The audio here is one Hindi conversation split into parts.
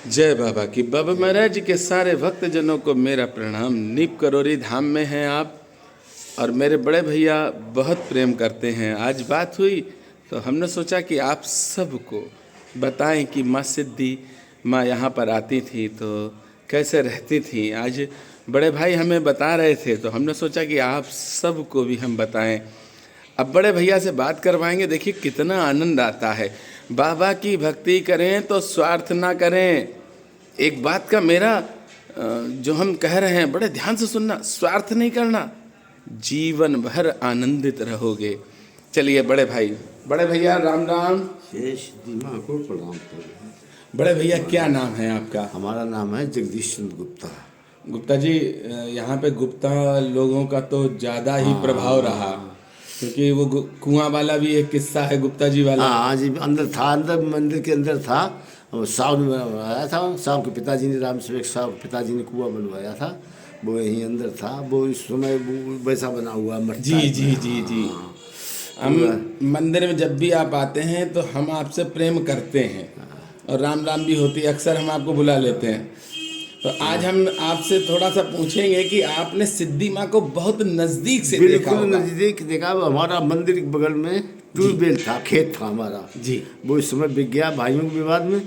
जय बाबा की। बाबा महाराज के सारे भक्तजनों को मेरा प्रणाम। नीप करोरी धाम में हैं आप और मेरे बड़े भैया बहुत प्रेम करते हैं। आज बात हुई तो हमने सोचा कि आप सबको बताएं कि माँ सिद्धि माँ यहाँ पर आती थी तो कैसे रहती थी। आज बड़े भाई हमें बता रहे थे तो हमने सोचा कि आप सबको भी हम बताएं। अब बड़े भैया से बात करवाएंगे। देखिए कितना आनंद आता है। बाबा की भक्ति करें तो स्वार्थ ना करें। एक बात का मेरा जो हम कह रहे हैं बड़े ध्यान से सुनना, स्वार्थ नहीं करना, जीवन भर आनंदित रहोगे। चलिए बड़े भाई, बड़े भैया राम राम। शेष दिमा को प्रणाम करें। बड़े भैया क्या नाम है आपका? हमारा नाम है जगदीश चंद्र गुप्ता। गुप्ता जी, यहाँ पे गुप्ता लोगों का तो ज़्यादा ही प्रभाव रहा, क्योंकि वो कुआं वाला भी एक किस्सा है गुप्ता जी वाला। हाँ जी, अंदर था, अंदर मंदिर के अंदर था। साहब ने बनवाया था, साहब के पिताजी ने, राम सेवक साहब के पिताजी ने कुआं बनवाया था। वो यहीं अंदर था। वो इस समय वैसा बना हुआ मटका। जी जी जी जी। हम मंदिर में जब भी आप आते हैं तो हम आपसे प्रेम करते हैं और राम राम भी होती है, अक्सर हम आपको बुला लेते हैं। तो आज हम आपसे थोड़ा सा पूछेंगे कि आपने सिद्धि माँ को बहुत नजदीक से देखा बिल्कुल होगा। नजदीक देखा। हमारा मंदिर के बगल में ट्यूबवेल था, खेत था हमारा जी। वो इस समय बिक गया भाइयों के विवाद में।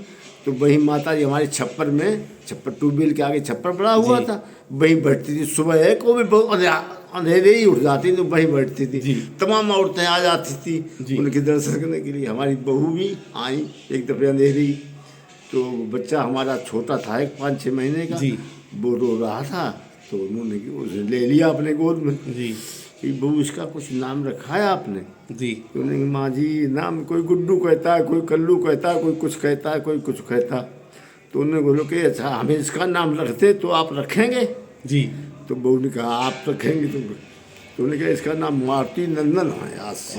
तो वही माता जी हमारे छप्पर में, छप्पर ट्यूबवेल के आगे छप्पर पड़ा हुआ था, वहीं बैठती थी। सुबह है को भी बहुत अंधेरे ही उठ जाती तो वहीं बैठती थी। तमाम औरतें आ जाती थी उनके दर्शन करने के लिए। हमारी बहू भी आई एक दफे अंधेरी। तो बच्चा हमारा छोटा था, एक 5-6 महीने का, वो रो रहा था। तो उन्होंने उसे ले लिया अपने गोद में जी कि बहू इसका कुछ नाम रखा है आपने? जी। तो उन्होंने माँ जी नाम कोई गुड्डू कहता है, कोई कल्लू कहता है, कोई कुछ कहता है, कोई कुछ कहता। तो उन्होंने बोलो कि अच्छा हमें इसका नाम रखते तो आप रखेंगे? जी। तो बहू ने कहा आप रखेंगे? तो उन्होंने कहा इसका नाम मारुति नंदन है आज से।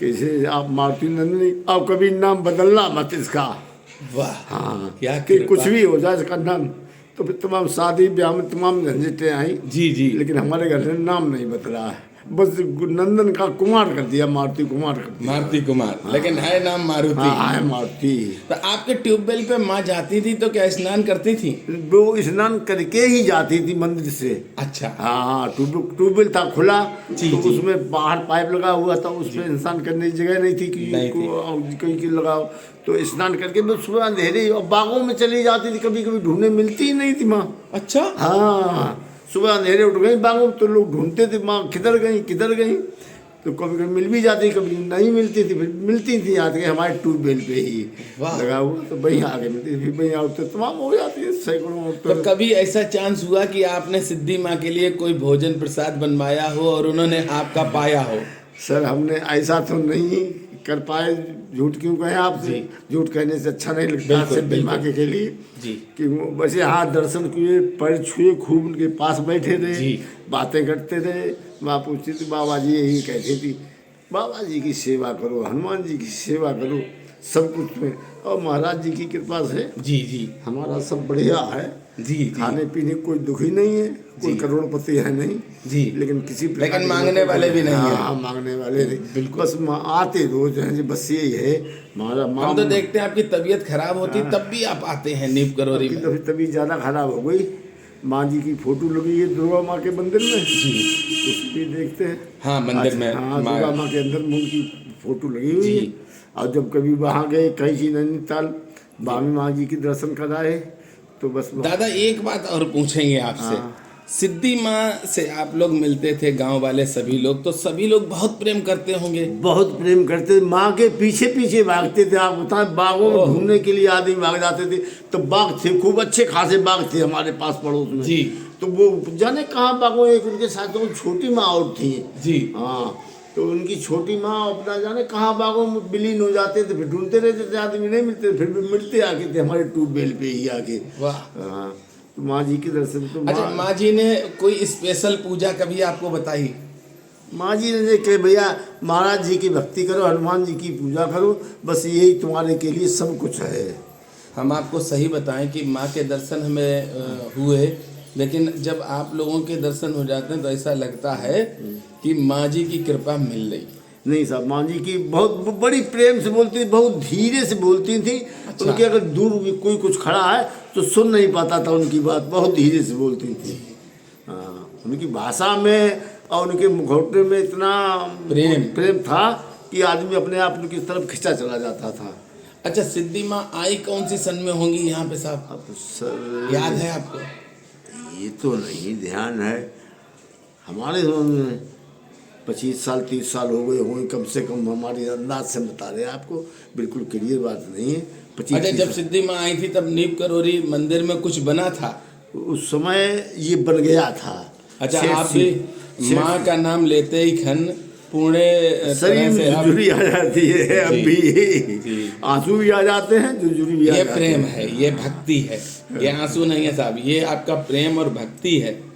कैसे आप मारुति नंदन, आप कभी नाम बदलना मत इसका। वाह, हाँ, क्या कि कुछ भी हो जाए इसका नाम। तो फिर तमाम शादी ब्याह में तमाम झंझटें आई। जी जी। लेकिन हमारे घर में नाम नहीं बदला है, बस नंदन का कुमार कर दिया, मारुति कुमार कर दिया। मारुति कुमार। लेकिन है नाम मारुति। हाँ है मारुति। तो आपके ट्यूबवेल पे माँ जाती थी तो क्या स्नान करती थी? वो स्नान करके ही जाती थी मंदिर से। अच्छा। हाँ, ट्यूबवेल था खुला। जी, तो जी। उसमें बाहर पाइप लगा हुआ था, उसमें स्नान करने की जगह नहीं थी कि कहीं की लगाओ। तो स्नान करके वो सुबह अंधेरी और बागों में चली जाती थी। कभी कभी ढूंढने मिलती ही नहीं थी माँ। अच्छा। हाँ, सुबह अंधेरे उठ गई बागों में, तो लोग ढूंढते थे माँ किधर गई किधर गई। तो कभी कभी मिल भी जाती, कभी नहीं मिलती थी। फिर मिलती थी आके हमारे ट्यूबवेल पे ही लगा हुआ, तो वहीं आके मिलती थी। फिर वहीं औरतें तमाम हो जाती है, सैकड़ों औरतें। तो कभी ऐसा चांस हुआ कि आपने सिद्धि माँ के लिए कोई भोजन प्रसाद बनवाया हो और उन्होंने आपका पाया हो? सर हमने ऐसा तो नहीं कर पाए, झूठ क्यों कहें आपसे। झूठ कहने से अच्छा नहीं लगता सिद्धि माँ के लिए जी। कि बस हाथ दर्शन किए, पैर छुए, खूब उनके पास बैठे रहे, बातें करते रहे। माँ पूछती थी, बाबा जी यही कहती थी, बाबा जी की सेवा करो, हनुमान जी की सेवा करो, सब कुछ में। और महाराज जी की कृपा से जी जी हमारा सब बढ़िया है। जी। खाने पीने कोई दुखी नहीं है, कोई करोड़पति है नहीं जी। लेकिन किसी लेकिन मांगने वाले भी नहीं है। हाँ, मांगने वाले नहीं, बिल्कुल। बस आते रोज हैं जी, बस यही है हमारा। हम तो देखते हैं आपकी तबीयत खराब होती तब भी आप आते हैं नीप करोरी में। तभी ज़्यादा खराब हो गई। माँ जी की फोटो लगी है दुर्गा माँ के मंदिर में जी, उसकी देखते हैं। हाँ मंदिर में। हाँ, दुर्गा माँ के अंदर उनकी फोटो लगी हुई है। और जब कभी वहाँ गए कहीं नैनीताल, बामी माँ जी की दर्शन कराए तो बस। दादा एक बात और पूछेंगे आपसे। सिद्धि माँ से आप लोग मिलते थे, गांव वाले सभी लोग, तो सभी लोग बहुत प्रेम करते होंगे। बहुत प्रेम करते, माँ के पीछे पीछे भागते थे। आप बताएं, बागों में घूमने के लिए आदमी भाग जाते थे। तो बाग थे, खूब अच्छे खासे बाग थे हमारे पास पड़ोस में जी। तो वो जाने कहाँ बागों, एक उनके साथ वो छोटी माँ और थी जी। हाँ, तो उनकी छोटी माँ अपना जाने कहाँ बागों में विलीन हो जाते थे। फिर ढूंढते रहते थे, आदमी नहीं मिलते, फिर भी मिलते आके थे हमारे ट्यूबवेल पे ही आके। वाह। हाँ, तो माँ जी के दर्शन तो। अच्छा, माँ जी ने कोई स्पेशल पूजा कभी आपको बताई? माँ जी ने कहे भैया महाराज जी की भक्ति करो, हनुमान जी की पूजा करो, बस यही तुम्हारे के लिए सब कुछ है। हम आपको सही बताएं कि माँ के दर्शन हमें हुए, लेकिन जब आप लोगों के दर्शन हो जाते हैं तो ऐसा लगता है कि माँ जी की कृपा मिल रही। नहीं साहब, माँ जी की बहुत बड़ी प्रेम से बोलती थी, बहुत धीरे से बोलती थी। अच्छा। उनके अगर दूर भी कोई कुछ खड़ा है तो सुन नहीं पाता था उनकी बात, बहुत धीरे से बोलती थी। हाँ, उनकी भाषा में और उनके मुखौटे में इतना प्रेम था कि आदमी अपने आप उनकी तरफ खिंचा चला जाता था। अच्छा, सिद्धि माँ आई कौन सी सन में होंगी यहाँ पे साहब, अब सर याद है आपको? ये तो नहीं ध्यान है, हमारे समझ में 25 साल 30 साल हो गए होंगे कम से कम, हमारे अंदाज से बता रहे हैं आपको, बिल्कुल क्लियर बात नहीं है। 25 अच्छा, जब सिद्धि माँ आई थी तब नीप करोरी मंदिर में कुछ बना था? उस समय ये बन गया था। अच्छा, सेठ आप सी- भी माँ का नाम लेते ही खन पूरे शरीर तरह से में आप, जुजुरी आ जाती है, अब भी आंसू भी आ जाते हैं, जुजुरी भी आ ये जाती प्रेम है, ये भक्ति है, ये आंसू नहीं है साहब, ये आपका प्रेम और भक्ति है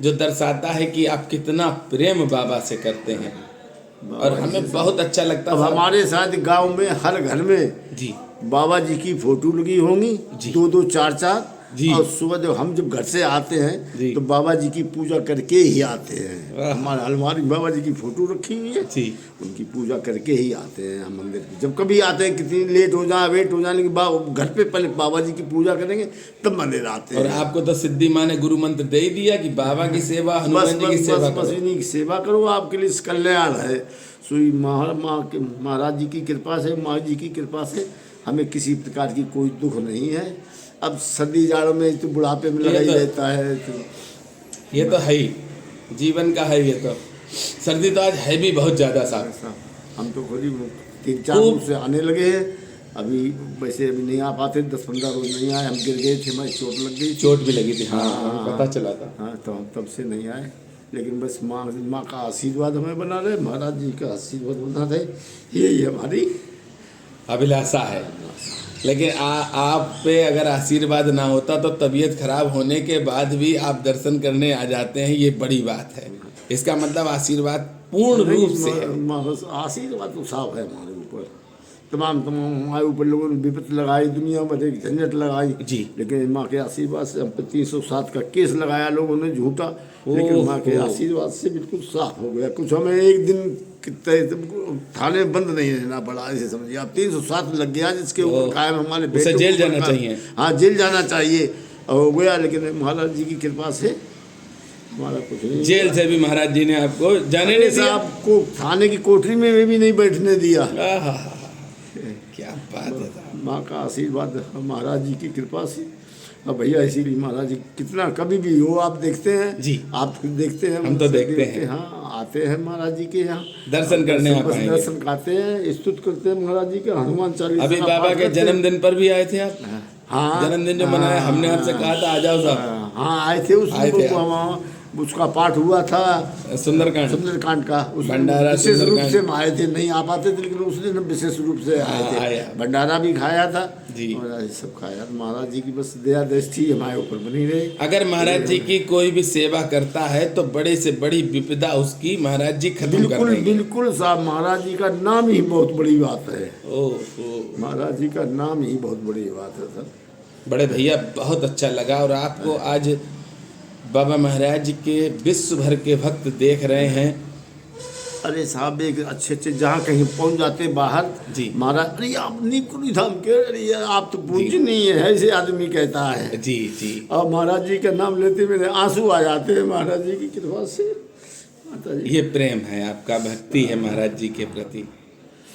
जो दर्शाता है कि आप कितना प्रेम बाबा से करते हैं। और हमें बहुत अच्छा लगता अब साहब। हमारे साथ गांव में हर घर में जी बाबा जी की फोटो लगी होंगी, जी। 2-2 4-4, जी। और सुबह जब घर से आते जी। हैं तो बाबा जी की पूजा करके ही आते हैं। वाह। हमारे अलमारी में बाबा जी की फोटो रखी हुई है, जी। उनकी पूजा करके ही आते हैं हम मंदिर में। जब कभी आते हैं, कितनी लेट हो जाए, वेट हो जाने के बाद घर पे पहले बाबा जी की पूजा करेंगे तब मंदिर आते और हैं। आपको तो सिद्धि माँ ने गुरु मंत्र दे ही दिया कि बाबा की सेवा, बस हनुमान जी की बस सेवा बस बस करो। इन्हीं की सेवा करो, आपके लिए कल्याण है। सुई महाराज जी की कृपा से, माँ जी की कृपा से हमें किसी प्रकार की कोई दुख नहीं है। अब सर्दी जाड़ों में तो बुढ़ापे में लगा ही ये तो- रहता है तो ये तो है ही, जीवन का है ये तो। सर्दी तो आज है भी बहुत ज़्यादा साहब। ऐसा हम तो खुद ही 3-4 खूब- रोज से आने लगे हैं। अभी वैसे अभी नहीं आ पाते, 10-15 रोज नहीं आए, हम गिर गए थे, हमारी चोट लग गई थी। चोट भी लगी थी, हाँ, हाँ, पता चला था। हाँ, तो हम तब से नहीं आए। लेकिन बस माँ का आशीर्वाद हमें बना रहे, महाराज जी का आशीर्वाद बना रहे, यही हमारी अभिलाषा है। लेकिन आप पे अगर आशीर्वाद ना होता तो तबीयत खराब होने के बाद भी आप दर्शन करने आ जाते हैं, ये बड़ी बात है। इसका मतलब आशीर्वाद पूर्ण रूप से है। आशीर्वाद तो साफ है हमारे ऊपर। तमाम हमारे ऊपर लोगों ने विपत्ति लगाई, दुनिया में एक झंझट लगाई जी। लेकिन माँ के आशीर्वाद से हम पे 307 का केस लगाया लोगों ने झूठा, लेकिन माँ के आशीर्वाद से बिल्कुल साफ हो गया। कुछ हमें एक दिन थाने में बंद नहीं रहना पड़ा, ऐसे समझिए आप। 307 लग गया जिसके ऊपर कायम हमारे उसे बेटों जेल के ऊपर जाना कायम- चाहिए। हाँ, जेल जाना चाहिए और हो गया, लेकिन महाराज जी की कृपा से हमारा कुछ नहीं। जेल से भी महाराज जी ने आपको जाने नहीं दिया। आपको थाने की कोठरी में भी नहीं बैठने दिया। आहा, क्या बात है साहब। माँ का आशीर्वाद महाराज जी की कृपा से। अब भैया इसीलिए महाराज जी कितना कभी भी हो आप देखते हैं जी। आप खुद देखते हैं, हम तो देखते हैं। हाँ, आते हैं महाराज जी के यहाँ दर्शन करने आ बस पाएंगे। दर्शन करते हैं, स्तुत करते हैं महाराज जी का, हनुमान चालीसा अभी का बाबा पाठ के करते हैं। जन्मदिन पर भी आए थे आप? हाँ, जन्मदिन जो मनाया, हमने आपसे कहा था आ जाओ साहब। हाँ, आए थे उस आए थे आप। वहाँ उसका पाठ हुआ था, सुंदरकांड, सुंदरकांड का। उस दिन भंडारा विशेष रूप सुंदरकांड। से हम आए थे, नहीं आ पाते थे, लेकिन उस दिन हम विशेष रूप से आए हाँ, थे। आए। भंडारा भी खाया था जी। और ये सब खाया। महाराज जी की बस दया दृष्टि हमारे ऊपर बनी रही। अगर महाराज जी की कोई भी सेवा करता है तो बड़े से बड़ी विपदा उसकी महाराज जी खत्म कर बिल्कुल देंगे। बिल्कुल साहब, महाराज जी का नाम ही बहुत बड़ी बात है। ओह, महाराज जी का नाम ही बहुत बड़ी बात है सर। बड़े भैया बहुत अच्छा लगा। और आपको आज बाबा महाराज जी के विश्व भर के भक्त देख रहे हैं। अरे साहब, एक अच्छे जहाँ कहीं पहुँच जाते बाहर जी। महाराज, अरे आप नीकुनी धाम के, अरे यार आप तो पूज्य नहीं है, ऐसे आदमी कहता है। जी जी। और महाराज जी का नाम लेते मेरे आंसू आ जाते हैं महाराज जी की कृपा से। माता जी ये प्रेम है आपका, भक्ति है महाराज जी के प्रति,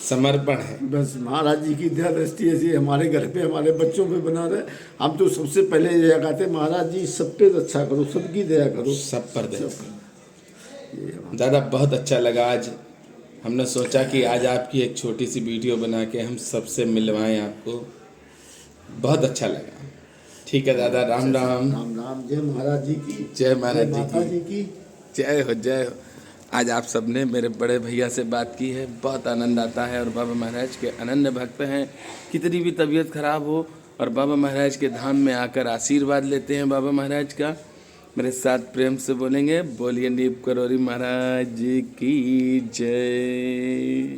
समर्पण है। बस महाराज जी की दया दृष्टि ऐसी हमारे घर पे, हमारे बच्चों पे बना रहे। हम तो सबसे पहले ये कहते हैं महाराज जी सब पे अच्छा करो, सबकी दया करो। सब पर दे। ये दादा बहुत अच्छा लगा। आज हमने सोचा कि आज आपकी एक छोटी सी वीडियो बना के हम सबसे मिलवाएं आपको, बहुत अच्छा लगा। ठीक है दादा, राम राम। राम राम। जय महाराज जी की, जय महाराज जी माता की। जी की। जय हो जय हो। आज आप सबने मेरे बड़े भैया से बात की है, बहुत आनंद आता है। और बाबा महाराज के अनन्य भक्त हैं। कितनी भी तबीयत खराब हो और बाबा महाराज के धाम में आकर आशीर्वाद लेते हैं बाबा महाराज का। मेरे साथ प्रेम से बोलेंगे, बोलिए नीप करोरी महाराज जी की जय।